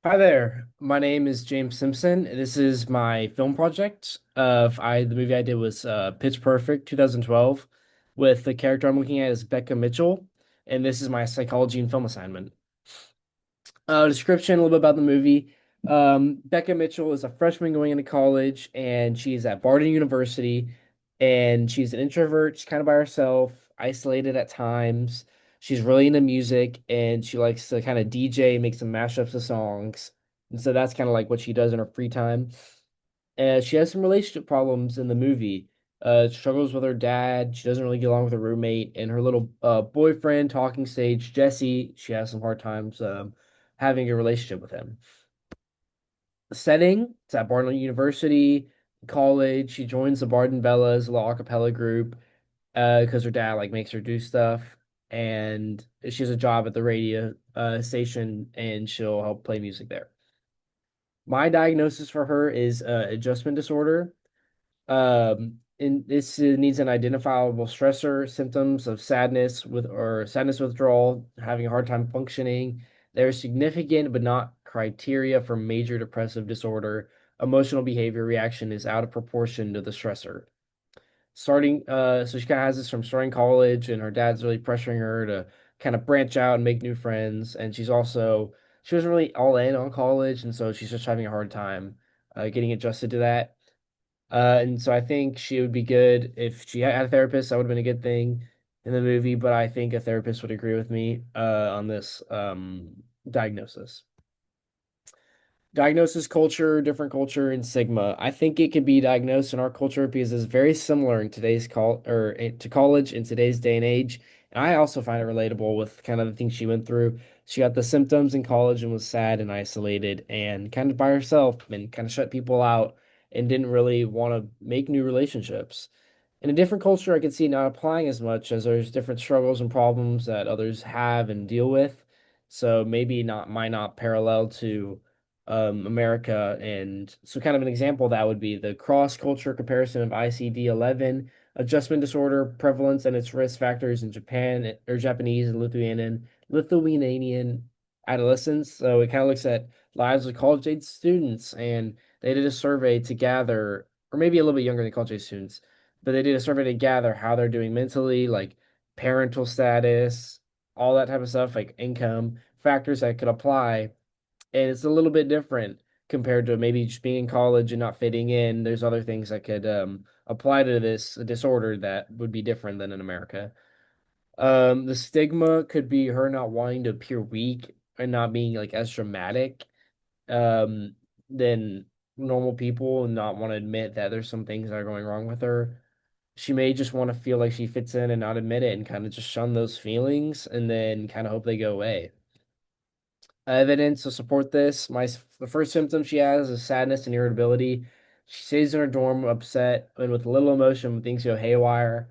Hi there. My name is James Simpson. This is my film project. The movie I did was Pitch Perfect 2012 with the character I'm looking at is Becca Mitchell, and this is my psychology and film assignment. Description, a little bit about the movie. Becca Mitchell is a freshman going into college, and she's at Barden University, and she's an introvert. She's kind of by herself, isolated at times. She's really into music, and she likes to kind of DJ, make some mashups of songs. And so that's kind of like what she does in her free time. And she has some relationship problems in the movie. Struggles with her dad. She doesn't really get along with her roommate and her little boyfriend, talking stage, Jesse. She has some hard times having a relationship with him. The setting, it's at Barnard University, college. She joins the Barden Bellas, a little a cappella group, because her dad like makes her do stuff. And she has a job at the radio station and she'll help play music there. My diagnosis for her is adjustment disorder. And this needs an identifiable stressor, symptoms of sadness with or sadness withdrawal, having a hard time functioning. There's significant but not criteria for major depressive disorder. Emotional behavior reaction is out of proportion to the stressor. So she kind of has this from starting college, and her dad's really pressuring her to kind of branch out and make new friends. And she wasn't really all in on college, and so she's just having a hard time getting adjusted to that. And so I think she would be good if she had a therapist. That would have been a good thing in the movie, but I think a therapist would agree with me on this diagnosis. Diagnosis culture, different culture, and Sigma. I think it could be diagnosed in our culture because it's very similar in today's to college in today's day and age. And I also find it relatable with kind of the things she went through. She got the symptoms in college and was sad and isolated and kind of by herself and kind of shut people out and didn't really want to make new relationships. In a different culture, I could see it not applying as much as there's different struggles and problems that others have and deal with. So maybe not might not parallel to America. And so, kind of an example of that would be the cross culture comparison of ICD-11 adjustment disorder prevalence and its risk factors in Japan or Japanese and Lithuanian adolescents. So, it kind of looks at lives of college age students, and they did a survey to gather, or maybe a little bit younger than college age students, but they did a survey to gather how they're doing mentally, like parental status, all that type of stuff, like income factors that could apply, and it's a little bit different compared to maybe just being in college and not fitting in. There's other things that could apply to this disorder that would be different than in America. The stigma could be her not wanting to appear weak and not being like as dramatic um, than normal people and not want to admit that there's some things that are going wrong with her. She may just want to feel like she fits in and not admit it and kind of just shun those feelings and then kind of hope they go away. Evidence to support this. The first symptom she has is sadness and irritability. She stays in her dorm upset and with little emotion when things go haywire.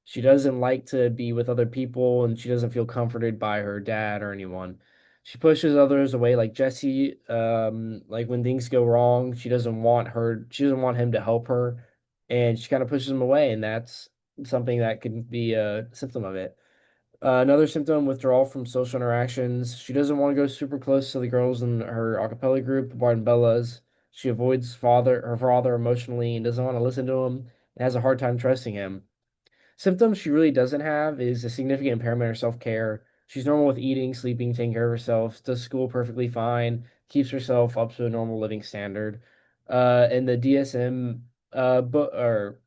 She doesn't like to be with other people and she doesn't feel comforted by her dad or anyone. She pushes others away like Jesse. Like when things go wrong, she doesn't want him to help her and she kind of pushes him away, and that's something that could be a symptom of it. Another symptom, withdrawal from social interactions. She doesn't want to go super close to the girls in her a cappella group, the Barton Bellas. She avoids her father emotionally and doesn't want to listen to him and has a hard time trusting him. Symptoms she really doesn't have is a significant impairment of self-care. She's normal with eating, sleeping, taking care of herself, does school perfectly fine, keeps herself up to a normal living standard. And the DSM book or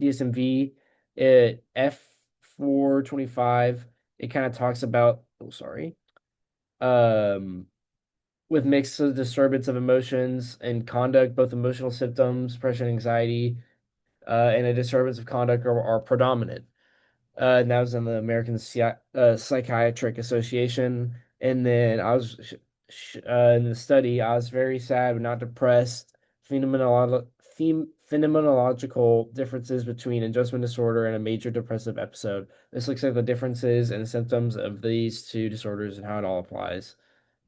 DSMV, F425, it kind of talks about, oh, sorry, um, with mixed disturbance of emotions and conduct, both emotional symptoms, depression, anxiety, and a disturbance of conduct are predominant. And that was in the American Psychiatric Association. And then in the study, I was very sad but not depressed. Phenomenological differences between adjustment disorder and a major depressive episode. This looks at the differences and symptoms of these two disorders and how it all applies.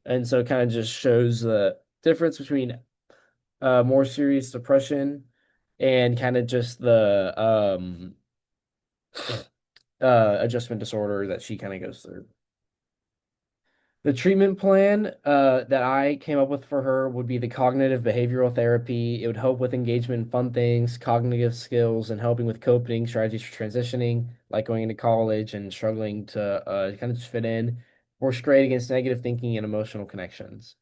And so it kind of just shows the difference between more serious depression and kind of just the adjustment disorder that she kind of goes through. The treatment plan that I came up with for her would be the cognitive behavioral therapy. It would help with engagement in fun things, cognitive skills, and helping with coping strategies for transitioning, like going into college and struggling to kind of just fit in. Works great against negative thinking and emotional connections.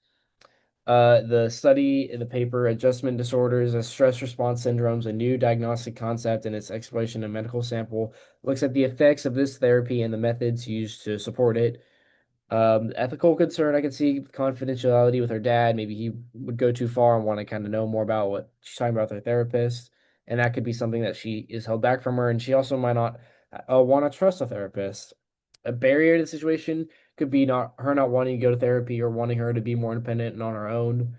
The study in the paper, Adjustment Disorders as Stress Response Syndromes, a new diagnostic concept and its exploration in medical sample, looks at the effects of this therapy and the methods used to support it. Ethical concern, I could see confidentiality with her dad. Maybe he would go too far and want to kind of know more about what she's talking about with her therapist. And that could be something that she is held back from her. And she also might not want to trust a therapist. A barrier to the situation could be not her not wanting to go to therapy or wanting her to be more independent and on her own.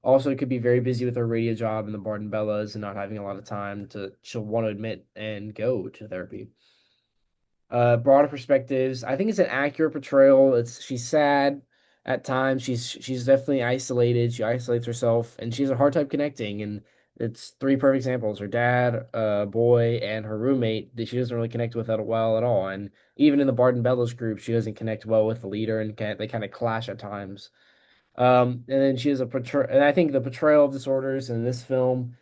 Also, it could be very busy with her radio job and the Barton Bellas and not having a lot of time to she'll want to admit and go to therapy. Broader perspectives. I think it's an accurate portrayal. It's she's sad at times. She's definitely isolated. She isolates herself, and she has a hard time connecting. And it's three perfect examples: her dad, boy, and her roommate that she doesn't really connect with at well at all. And even in the Barton Bellows group, she doesn't connect well with the leader, and they kind of clash at times. And then she has a portray, and I think the portrayal of disorders in this film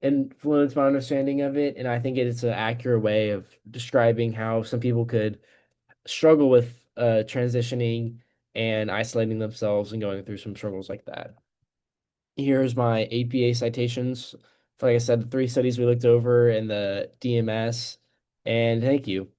influenced my understanding of it, and I think it's an accurate way of describing how some people could struggle with transitioning and isolating themselves and going through some struggles like that. Here's my APA citations. Like I said, the three studies we looked over and the DMS, and thank you.